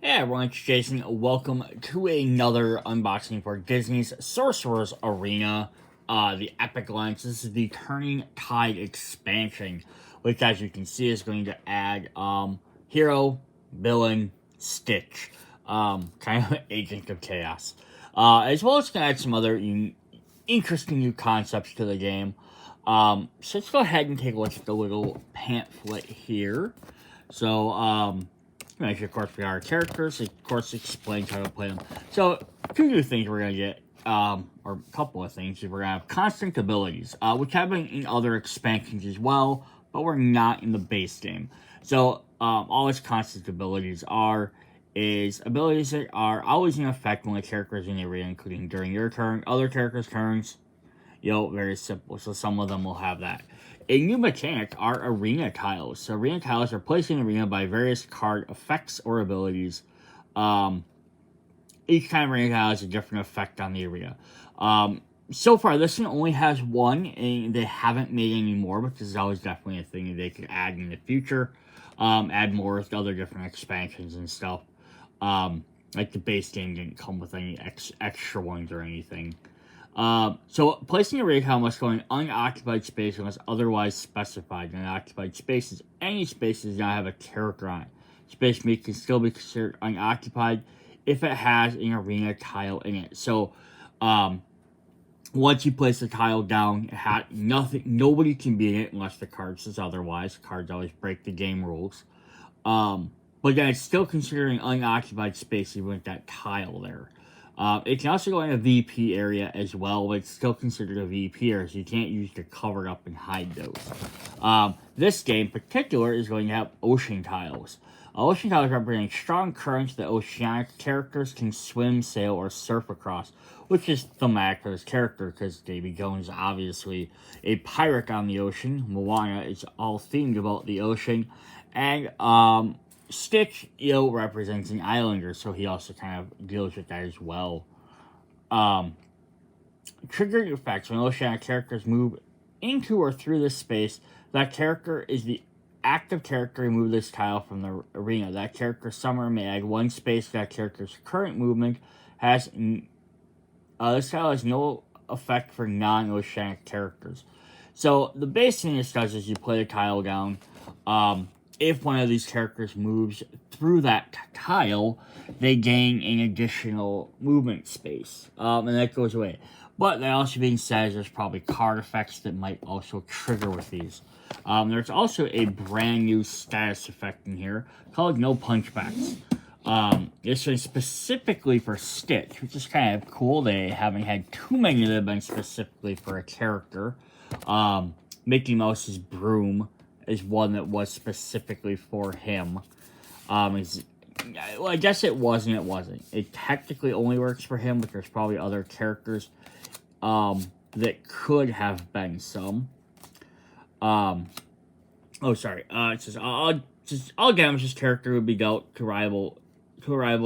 Hey everyone, it's Jason. Welcome to another unboxing for Disney's Sorcerers Arena, the Epic Launch. This is the Turning Tide expansion, which as you can see is going to add Hero, Villain, Stitch, kind of Agent of Chaos, as well as going to add some other interesting new concepts to the game. So let's go ahead and take a look at the little pamphlet here. So, of course, we are characters. It, of course, explains how to play them. So, two new things we're going to get, or a couple of things. We're going to have constant abilities, which have been in other expansions as well, but we're not in the base game. So, all its constant abilities is abilities that are always in effect when a character is in the arena, including during your turn, other characters' turns. Very simple. So, some of them will have that. A new mechanic are arena tiles. So arena tiles are placed in the arena by various card effects or abilities. Each kind of arena tile has a different effect on the arena. So far, this one only has one, and they haven't made any more, but this is always definitely a thing that they could add in the future. Add more with other different expansions and stuff. Like the base game didn't come with any extra ones or anything. So placing a raid tile must go in unoccupied space unless otherwise specified. Unoccupied spaces, any space does not have a character on it. Space can still be considered unoccupied if it has an arena tile in it. So, once you place the tile down, nobody can be in it unless the card says otherwise. Cards always break the game rules. But then it's still considered an unoccupied space even with that tile there. It can also go in a VP area as well, but it's still considered a VP area, so you can't use to cover it up and hide those. This game in particular is going to have ocean tiles. Ocean tiles represent strong currents that oceanic characters can swim, sail, or surf across, which is thematic for this character because Davy Jones is obviously a pirate on the ocean. Moana is all themed about the ocean, and Stitch, represents an islander, so he also kind of deals with that as well. Triggering effects. When oceanic characters move into or through this space, that character is the active character. Remove this tile from the arena. That character's summoner may add one space to that character's current movement. This tile has no effect for non-oceanic characters. So the base thing this does is you play the tile down. If one of these characters moves through that tile, they gain an additional movement space, and that goes away. But that also being said, there's probably card effects that might also trigger with these. There's also a brand new status effect in here called No Punchbacks. This is specifically for Stitch, which is kind of cool. They haven't had too many that have been specifically for a character. Mickey Mouse's broom is one that was specifically for him. I guess it was and it wasn't. It technically only works for him, but there's probably other characters that could have been some. It says all damages character would be dealt to rival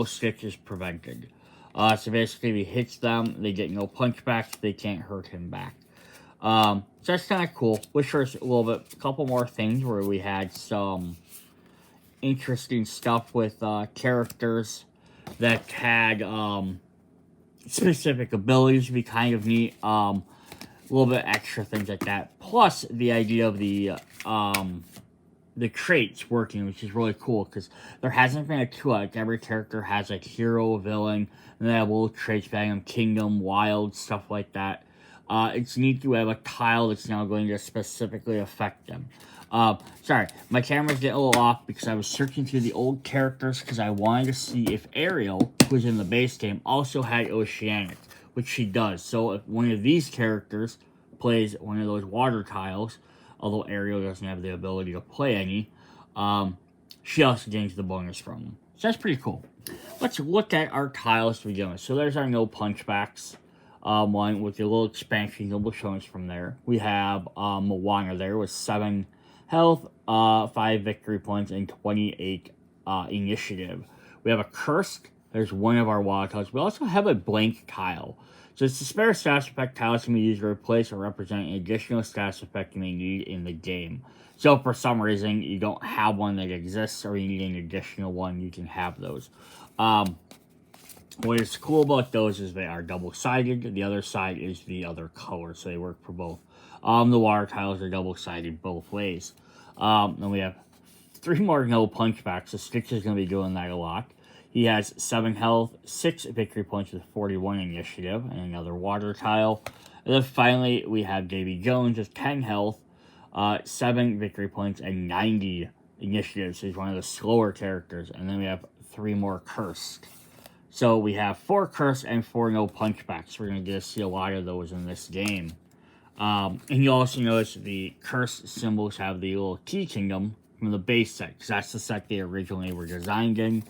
Stitch is prevented. So basically, if he hits them, they get no punchbacks. They can't hurt him back. So that's kind of cool. Wish there was a couple more things where we had some interesting stuff with characters that had specific abilities. Would be kind of neat. A little bit extra things like that. Plus the idea of the traits working, which is really cool because there hasn't been a two. Like every character has like hero, villain, and they have little traits, Bangum, Kingdom, Wild, stuff like that. It's neat to have a tile that's now going to specifically affect them. Sorry, my camera's getting a little off because I was searching through the old characters because I wanted to see if Ariel, who's in the base game, also had Oceanic, which she does. So if one of these characters plays one of those water tiles, although Ariel doesn't have the ability to play any, she also gains the bonus from them. So that's pretty cool. Let's look at our tiles to begin with. So there's our no punchbacks. One with the little expansion that will show us from there. We have Moana there with 7 health, 5 victory points, and 28 initiative. We have a cursed. There's one of our water tiles. We also have a blank tile. So it's a spare status effect tiles can be used to replace or represent an additional status effect you may need in the game. So if for some reason you don't have one that exists or you need an additional one, you can have those. What is cool about those is they are double-sided. The other side is the other color, so they work for both. The water tiles are double-sided both ways. Then we have 3 more no punchbacks, so Stitch is going to be doing that a lot. He has 7 health, 6 victory points with 41 initiative, and another water tile. And then finally, we have Davy Jones with 10 health, 7 victory points, and 90 initiative, so he's one of the slower characters. And then we have 3 more cursed. So we have 4 cursed and 4 no punchbacks. We're going to get to see a lot of those in this game. And you also notice the cursed symbols have the little key kingdom from the base set, because that's the set they originally were designed in.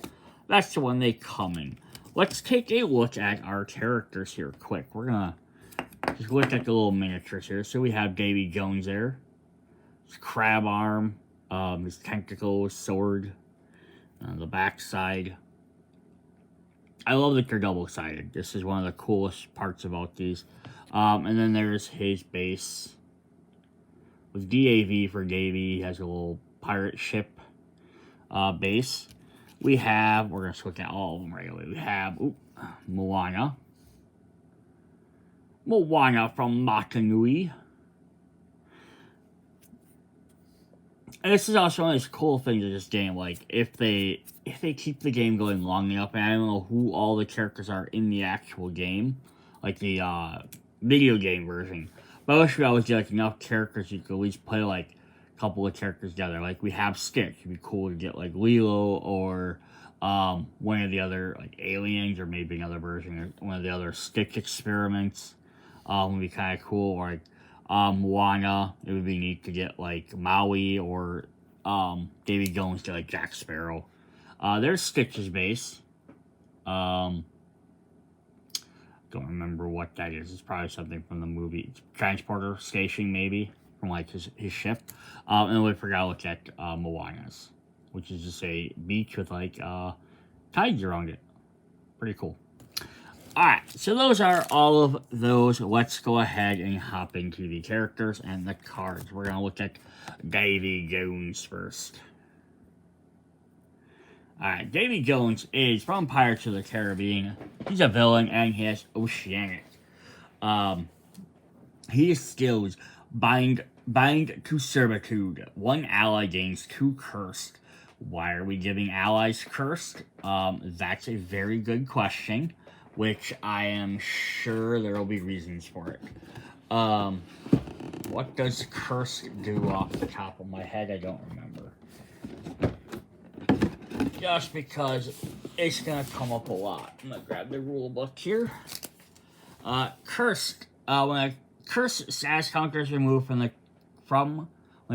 That's the one they come in. Let's take a look at our characters here quick. We're going to just look at the little miniatures here. So we have Davy Jones there. His crab arm, his tentacle, sword, the backside. I love that they're double-sided. This is one of the coolest parts about these. And then there's his base with DAV for Davy. He has a little pirate ship base. We're going to look at all of them right away. We have Moana. Moana from Matanui. And this is also one of those cool things of this game. Like, if they keep the game going long enough, and I don't know who all the characters are in the actual game, like the video game version, but I wish we always get like enough characters you could at least play like a couple of characters together. Like we have Stitch. It'd be cool to get like Lilo or one of the other like aliens, or maybe another version of one of the other Stitch experiments. Would be kind of cool. Or like Moana, it would be neat to get like Maui or Davy Jones to like Jack Sparrow. There's Stitch's base. Don't remember what that is. It's probably something from the movie. Transporter station, maybe, from like his ship. And we forgot to look at Moana's, which is just a beach with like tides around it. Pretty cool. Alright, so those are all of those. Let's go ahead and hop into the characters and the cards. We're going to look at Davy Jones first. Alright, Davy Jones is from Pirates of the Caribbean. He's a villain and he has Oceanic. His skills bind to servitude. 1 ally gains 2 cursed. Why are we giving allies cursed? That's a very good question, which I am sure there will be reasons for it. What does cursed do off the top of my head? I don't remember. Just because it's going to come up a lot. I'm going to grab the rule book here. Cursed. When a cursed status counter is removed when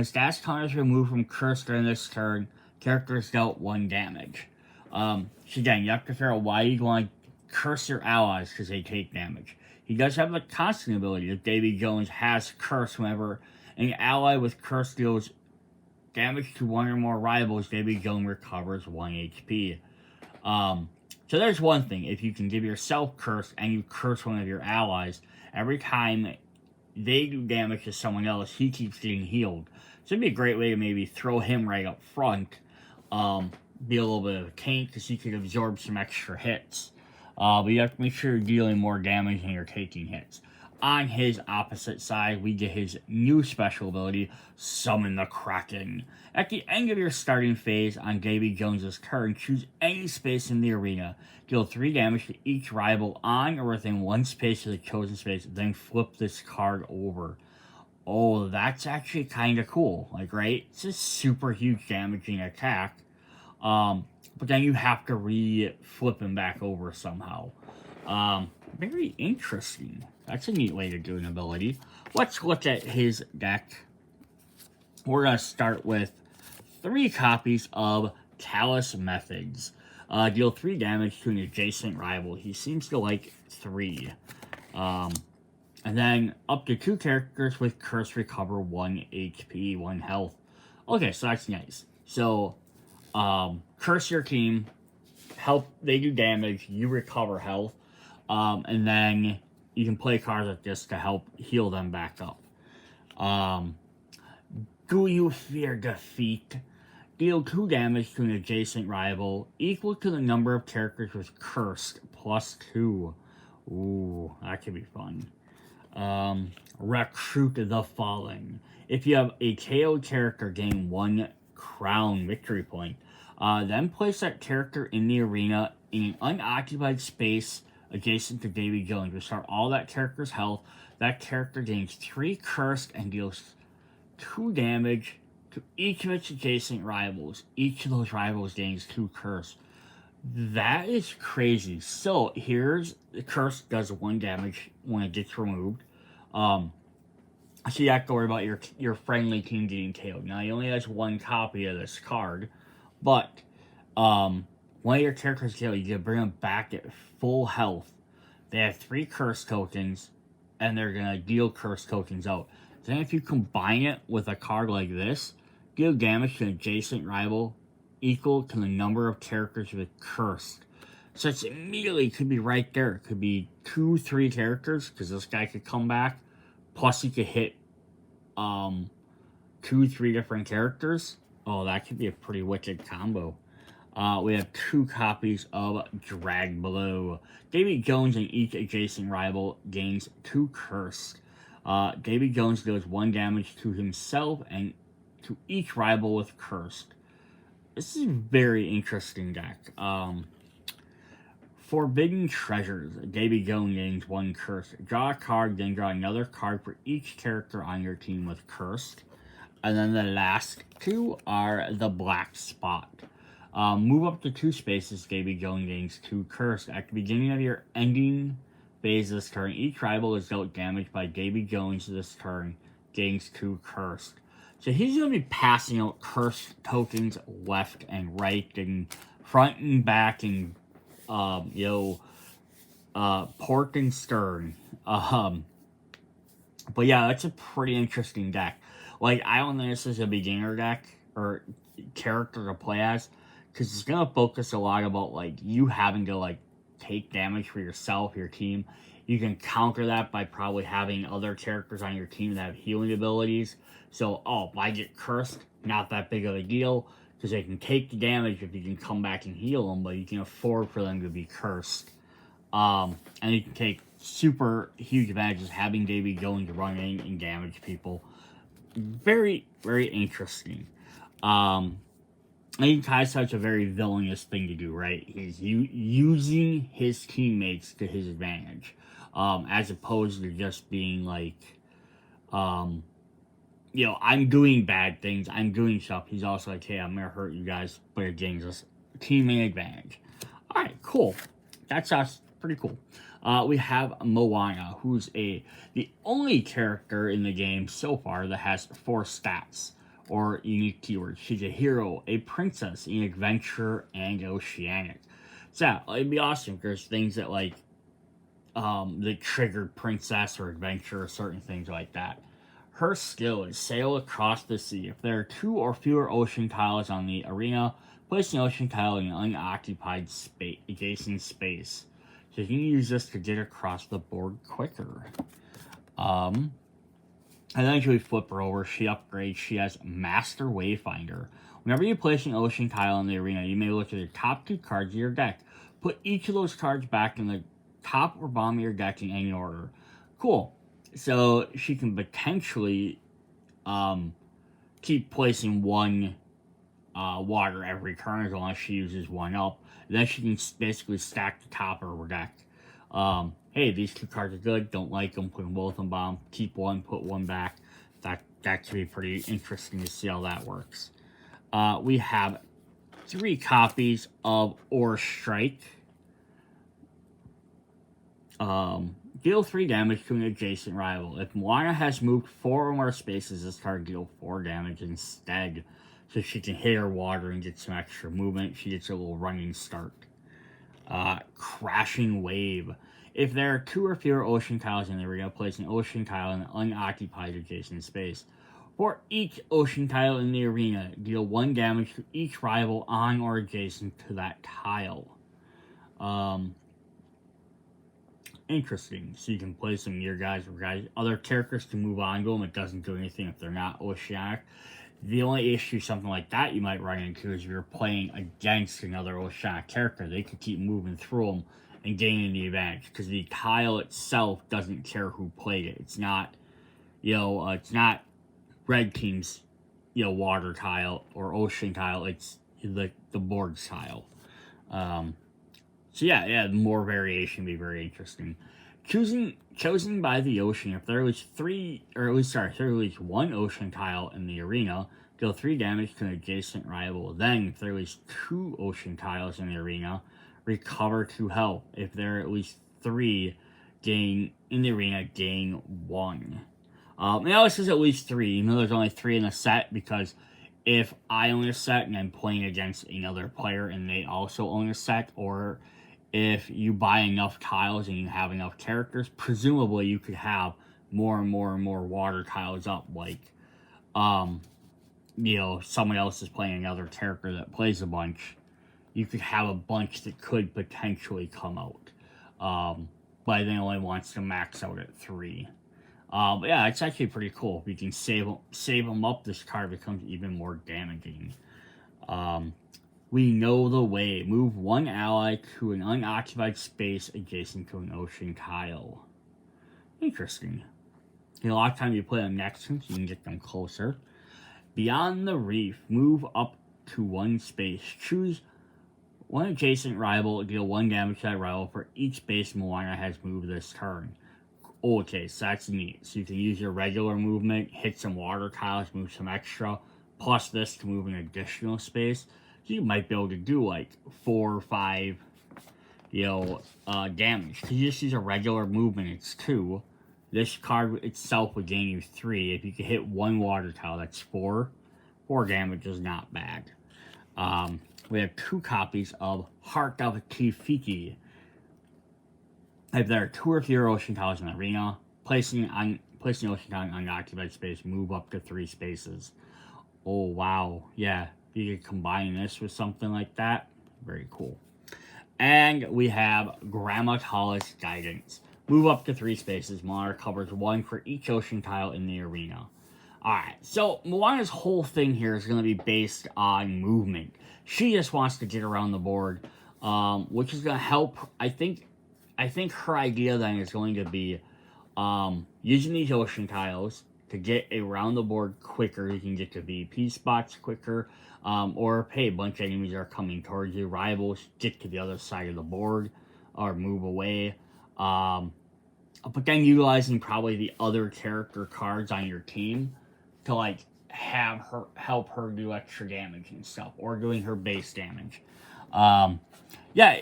status counter is removed from cursed during this turn, character is dealt 1 damage. So again, you have to figure out why you want to curse your allies, because they take damage. He does have the constant ability that Davy Jones has curse whenever an ally with curse deals damage to 1 or more rivals, Davy Jones recovers 1 HP. So there's one thing. If you can give yourself curse and you curse one of your allies, every time they do damage to someone else, he keeps getting healed. So it'd be a great way to maybe throw him right up front. Be a little bit of a tank, because he could absorb some extra hits. But you have to make sure you're dealing more damage than you're taking hits. On his opposite side, we get his new special ability, Summon the Kraken. At the end of your starting phase on Davy Jones' turn, choose any space in the arena. Deal 3 damage to each rival on or within 1 space of the chosen space, then flip this card over. Oh, that's actually kind of cool. Like, right? It's a super huge damaging attack. But then you have to re-flip him back over somehow. Very interesting. That's a neat way to do an ability. Let's look at his deck. We're going to start with 3 copies of Callous Methods. Deal 3 damage to an adjacent rival. He seems to like 3. And then up to 2 characters with Curse recover 1 HP, 1 health. Okay, so that's nice. So, curse your team, help, they do damage, you recover health, and then you can play cards like this to help heal them back up. Do you fear defeat? Deal 2 damage to an adjacent rival, equal to the number of characters with Cursed, +2. Ooh, that could be fun. Recruit the Fallen. If you have a KO character, gain 1 crown victory point. Then place that character in the arena in an unoccupied space adjacent to Davy Jones. Restart all that character's health. That character gains 3 cursed and deals 2 damage to each of its adjacent rivals. Each of those rivals gains 2 curse. That is crazy. So here's the curse does 1 damage when it gets removed. So you have to worry about your friendly team getting KO'd. Now he only has 1 copy of this card, but one of your characters KO'd, you can bring them back at full health. They have 3 curse tokens, and they're gonna deal curse tokens out. Then if you combine it with a card like this, deal damage to an adjacent rival equal to the number of characters with cursed. So it's immediately could be right there. It could be 2, 3 characters, because this guy could come back. Plus he could hit 2, 3 different characters. Oh, that could be a pretty wicked combo. We have 2 copies of Drag Below. Davy Jones and each adjacent rival gains 2 cursed. Davy Jones deals 1 damage to himself and to each rival with cursed. This is a very interesting deck. Forbidden Treasures. Davy Jones gains 1 curse. Draw a card, then draw another card for each character on your team with cursed. And then the last 2 are the Black Spot. Move up to 2 spaces. Davy Jones gains 2 cursed. At the beginning of your ending phase this turn, each rival is dealt damage by Davy Jones this turn, gains 2 cursed. So he's going to be passing out cursed tokens left and right and front and back and, port and stern. But yeah, that's a pretty interesting deck. Like, I don't think this is a beginner deck or character to play as, because it's going to focus a lot about, like, you having to, like, take damage for yourself, your team. You can counter that by probably having other characters on your team that have healing abilities. So, if I get cursed, not that big of a deal, because they can take the damage if you can come back and heal them, but you can afford for them to be cursed. And you can take super huge advantages having Davy going to run in and damage people. Very, very interesting. I think Kai's a very villainous thing to do, right? He's using his teammates to his advantage, as opposed to just being like, I'm doing bad things, I'm doing stuff. He's also like, hey, I'm gonna hurt you guys, but it gains us teammate advantage. All right, cool. That's pretty cool. We have Moana, who's the only character in the game so far that has 4 stats or unique keywords. She's a hero, a princess, an adventurer, and oceanic. So yeah, it'd be awesome if there's things that like that triggered princess or adventure or certain things like that. Her skill is sail across the sea. If there are 2 or fewer ocean tiles on the arena, place an ocean tile in an unoccupied space, adjacent space. So you can use this to get across the board quicker. And then as we flip her over, she upgrades. She has Master Wayfinder. Whenever you place an ocean tile in the arena, you may look at the top 2 cards of your deck. Put each of those cards back in the top or bottom of your deck in any order. Cool. So she can potentially keep placing 1 water every turn as long as she uses 1 up. Then she can basically stack the top of her deck. Hey, these 2 cards are good. Don't like them. Put them both on bottom. Keep 1. Put 1 back. That could be pretty interesting to see how that works. We have 3 copies of Ore Strike. Deal 3 damage to an adjacent rival. If Moana has moved 4 or more spaces, this card deal 4 damage instead. So she can hit her water and get some extra movement. She gets a little running start. Crashing Wave. If there are 2 or fewer ocean tiles in the arena, place an ocean tile in an unoccupied adjacent space. For each ocean tile in the arena, deal 1 damage to each rival on or adjacent to that tile. Interesting. So you can play some of your guys or other characters to move on to them. It doesn't do anything if they're not oceanic. The only issue something like that you might run into is if you're playing against another Oceanic character. They could keep moving through them and gaining the advantage, because the tile itself doesn't care who played it. It's not, it's not red team's, water tile or ocean tile. It's the board tile. So yeah, more variation would be very interesting. Chosen by the ocean, if there was if there was one ocean tile in the arena, deal 3 damage to an adjacent rival. Then, if there was 2 ocean tiles in the arena, recover 2 health. If there are at least 3 in the arena, gain 1. Now this is at least 3, even though there's only 3 in the set, because if I own a set and I'm playing against another player and they also own a set, or if you buy enough tiles and you have enough characters, presumably you could have more and more and more water tiles up, like, someone else is playing another character that plays a bunch. You could have a bunch that could potentially come out. But then only wants to max out at 3. But yeah, it's actually pretty cool. If you can save them up, this card becomes even more damaging. We know the way. Move 1 ally to an unoccupied space adjacent to an ocean tile. Interesting. A lot of times you play on next one, so you can get them closer. Beyond the reef, move up to 1 space. Choose 1 adjacent rival, deal 1 damage to that rival for each space Moana has moved this turn. Okay, so that's neat. So you can use your regular movement, hit some water tiles, move some extra, plus this to move an additional space. So you might be able to do like 4 or 5, damage. Because you just use a regular movement, it's 2. This card itself would gain you 3. If you could hit 1 water tile, that's 4. 4 damage is not bad. We have 2 copies of Heart of Tifiki. If there are 2 or fewer ocean tiles in the arena, placing ocean tile in unoccupied space, move up to 3 spaces. Oh wow, yeah. You could combine this with something like that. Very cool. And we have Grammatala's Guidance. Move up to 3 spaces. Moana covers 1 for each ocean tile in the arena. Alright, so Moana's whole thing here is going to be based on movement. She just wants to get around the board, which is going to help. I think her idea then is going to be using these ocean tiles to get around the board quicker. You can get to VP spots quicker, or hey, a bunch of enemies are coming towards you. Rivals get to the other side of the board or move away. But then utilizing probably the other character cards on your team to like help her do extra damage and stuff, or doing her base damage. Yeah,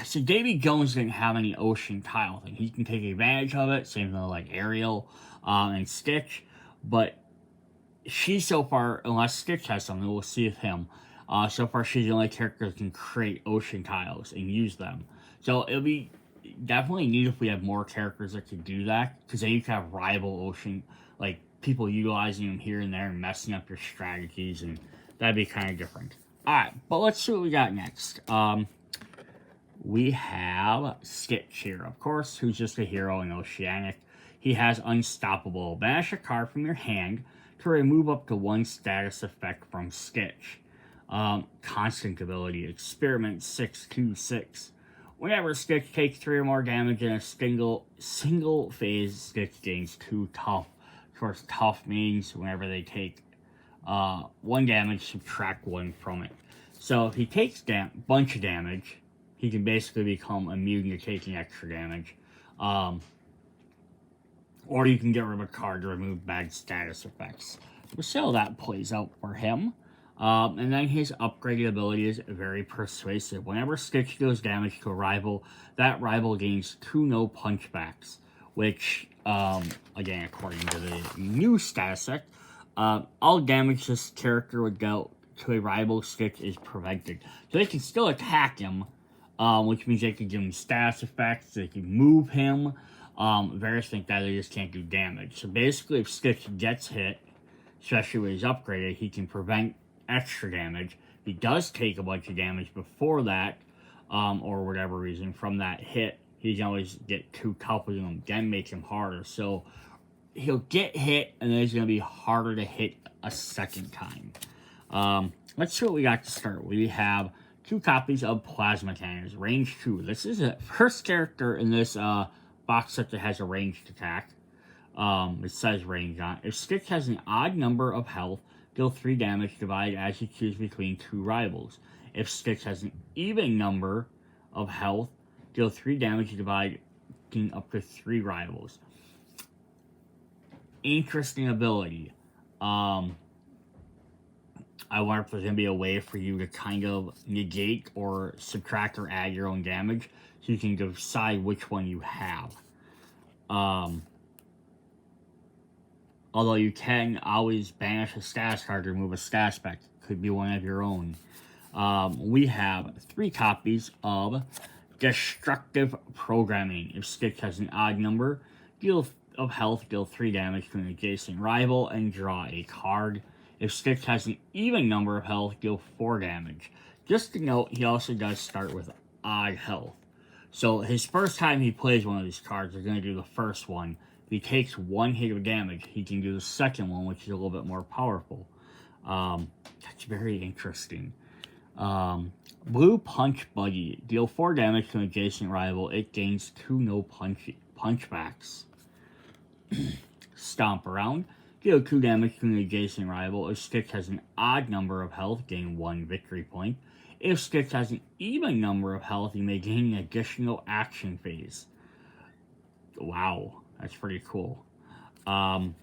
so Davy Jones didn't have any ocean tile thing. He can take advantage of it, same thing like Ariel and Stitch, but she so far, unless Stitch has something, we'll see with him. So far, she's the only character that can create ocean tiles and use them. So it'll be definitely neat if we have more characters that can do that, because then you can have rival ocean, like people utilizing them here and there and messing up your strategies, and that'd be kind of different. Alright, but let's see what we got next. We have Stitch here, of course, who's just a hero in Oceanic. He has Unstoppable. Banish a card from your hand to remove up to 1 status effect from Stitch. Constant ability, Experiment 626. Whenever Stitch takes 3 or more damage in a single phase, Stitch gains 2 tough. Of course, tough means whenever they take 1 damage, subtract 1 from it. So if he takes bunch of damage, he can basically become immune to taking extra damage. Or you can get rid of a card to remove bad status effects. We'll see how that plays out for him. And then his upgraded ability is very persuasive. Whenever Stitch deals damage to a rival, that rival gains 2 no punchbacks. Which, again, according to the new status effect, all damage this character would dealt to a rival Stitch is prevented. So they can still attack him, which means they can give him status effects, they can move him, various things that they just can't do damage. So basically, if Stitch gets hit, especially when he's upgraded, he can prevent extra damage. If he does take a bunch of damage before that, or whatever reason, from that hit, he can always get 2 couples of them, then make him harder. So he'll get hit, and then it's going to be harder to hit a second time. Let's see what we got to start. We have 2 copies of Plasma Cannons, range 2. This is the first character in this box set that has a ranged attack. It says range on it. If Stitch has an odd number of health, deal 3 damage, divide as you choose between 2 rivals. If Stitch has an even number of health, deal 3 damage, divide up to 3 rivals. Interesting ability. I wonder if there's going to be a way for you to kind of negate or subtract or add your own damage, so you can decide which one you have. Although you can always banish a status card to remove a status spec. Could be one of your own. We have 3 copies of Destructive Programming. If Stitch has an odd number, deal of health, deal 3 damage to an adjacent rival, and draw a card. If Stitch has an even number of health, deal 4 damage. Just to note, he also does start with odd health. So his first time he plays one of these cards, he's going to do the first one. If he takes 1 hit of damage, he can do the second one, which is a little bit more powerful. That's very interesting. Blue Punch Buggy. Deal 4 damage to an adjacent rival. It gains 2 no punchbacks. Stomp Around. Deal 2 damage to an adjacent rival. If Stitch has an odd number of health, gain 1 victory point. If Stitch has an even number of health, you may gain an additional action phase. Wow, that's pretty cool. 2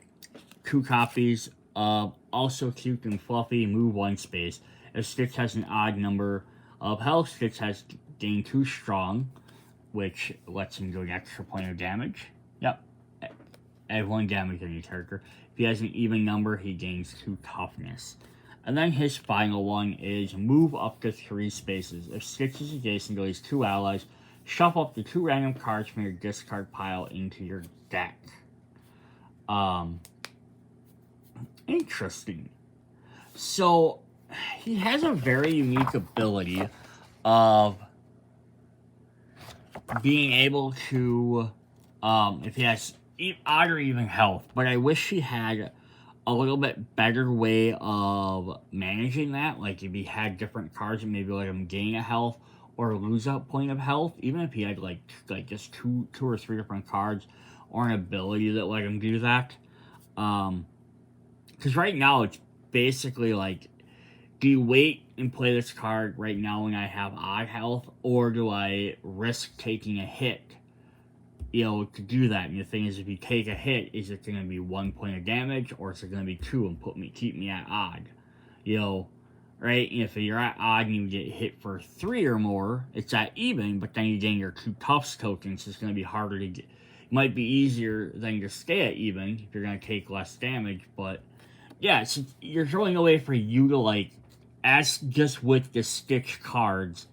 copies of Also Cute and Fluffy, move 1 space. If Stitch has an odd number of health, Stitch has gained 2 strong, which lets him do an extra point of damage. Yep. Add 1 damage on your character. If he has an even number, he gains 2 toughness. And then his final one is move up to 3 spaces. If Stitch is adjacent to his 2 allies, shuffle up to 2 random cards from your discard pile into your deck. Interesting. So, he has a very unique ability of being able to, if he has odd or even health, but I wish he had a little bit better way of managing that. Like if he had different cards and maybe let him gain a health or lose a point of health, even if he had like just two or 3 different cards or an ability that let him do that. Because right now it's basically like, do you wait and play this card right now when I have odd health, or do I risk taking a hit, to do that? And the thing is, if you take a hit, is it going to be 1 point of damage, or is it going to be 2 and keep me at odd? Right? And if you're at odd and you get hit for 3 or more, it's at even, but then you gain your 2 toughs tokens, it's going to be harder to get. It might be easier than to stay at even if you're going to take less damage, but yeah, so you're throwing away for you to as just with the Stitch cards,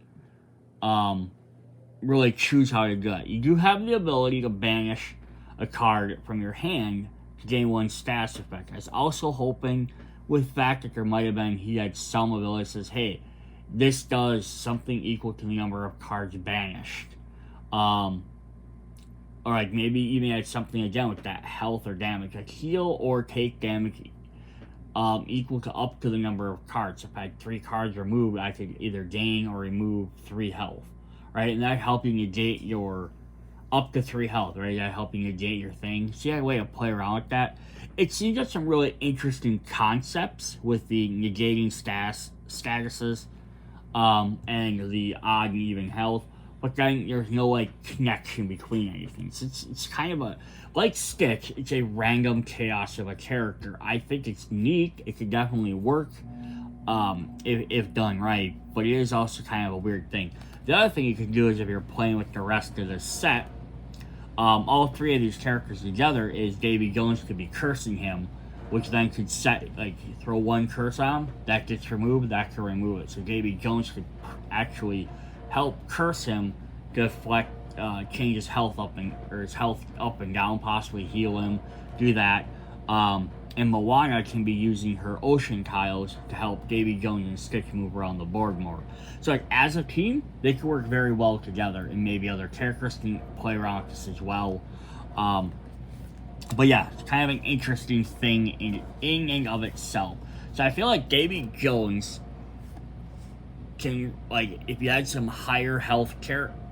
really choose how to do it. You do have the ability to banish a card from your hand to gain 1 status effect. I was also hoping with the fact that there might have been, he had some ability that says, hey, this does something equal to the number of cards banished. Or maybe even had something again with that health or damage, like heal or take damage equal to up to the number of cards. If I had 3 cards removed, I could either gain or remove 3 health, right? And that helping negate your up to 3 health, right? That helping negate your thing. So you had a way to play around with that. It seems like some really interesting concepts with the negating statuses and the odd and even health, but then there's no connection between anything. So it's kind of like Stitch, it's a random chaos of a character. I think it's neat. It could definitely work if done right, but it is also kind of a weird thing. The other thing you can do is if you're playing with the rest of the set, all 3 of these characters together, is Davy Jones could be cursing him, which then could set, throw 1 curse on him, that gets removed, that can remove it. So Davy Jones could actually help curse him to deflect, change his health up and down, possibly heal him, do that. And Moana can be using her ocean tiles to help Davy Jones and Stitch move around the board more. So as a team, they can work very well together, and maybe other characters can play around with this as well. But yeah, it's kind of an interesting thing in and of itself. So I feel like Davy Jones can, like, if you had some higher health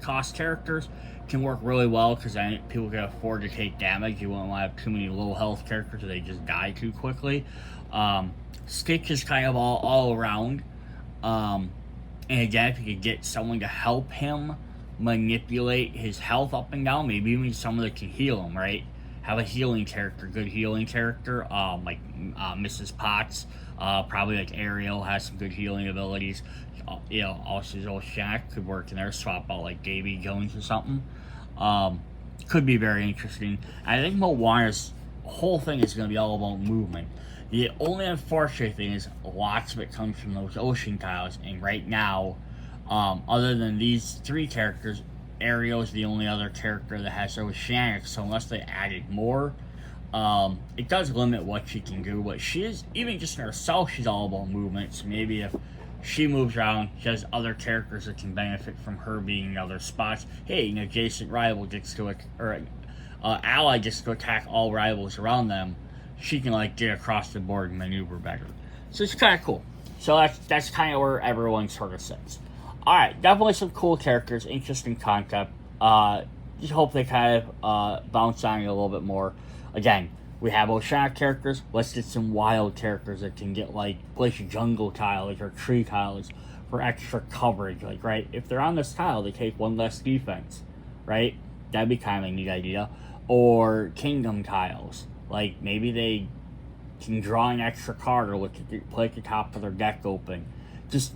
cost characters, can work really well, because I think people can afford to take damage. You won't want to have too many low health characters, or they just die too quickly. Stitch is kind of all around. And again, if you could get someone to help him manipulate his health up and down, maybe even someone that can heal him, right? Have a healing character, good healing character, like Mrs. Potts, probably like Ariel has some good healing abilities. Also Zolshack could work in there, swap out like Davy Jones or something. Could be very interesting. I think Moana's whole thing is going to be all about movement. The only unfortunate thing is lots of it comes from those ocean tiles, and right now, other than these three characters, Ariel is the only other character that has oceanic, so unless they added more, it does limit what she can do. But she is, even just in herself, she's all about movement, so maybe if she moves around, she has other characters that can benefit from her being in other spots. Hey, an adjacent rival gets to, or ally gets to attack all rivals around them. She can like get across the board and maneuver better. So it's kind of cool. So that's kind of where everyone sort of sits. Alright, definitely some cool characters, interesting concept. Just hope they kind of bounce on it a little bit more. Again, we have oceanic characters. Let's get some wild characters that can get like place jungle tiles or tree tiles for extra coverage. Like, right, if they're on this tile, they take one less defense, right? That'd be kind of a neat idea. Or kingdom tiles. Like, maybe they can draw an extra card or play at the top of their deck open. Just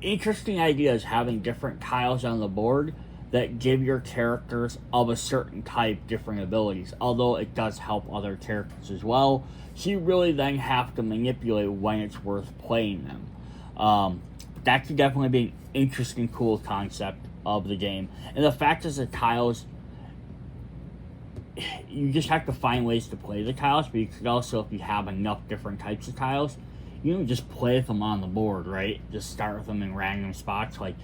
interesting ideas, having different tiles on the board that give your characters of a certain type different abilities. Although it does help other characters as well. So you really then have to manipulate when it's worth playing them. That could definitely be an interesting, cool concept of the game. And the fact is, the tiles, you just have to find ways to play the tiles, but you could also, if you have enough different types of tiles, you can just play with them on the board, right? Just start with them in random spots, like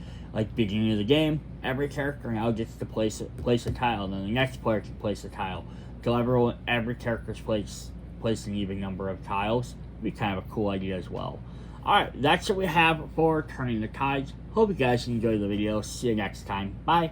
beginning of the game, every character now gets to place a tile, then the next player can place a tile. Until every character's place an even number of tiles. It'd be kind of a cool idea as well. Alright, that's what we have for Turning the Tides. Hope you guys enjoyed the video. See you next time. Bye.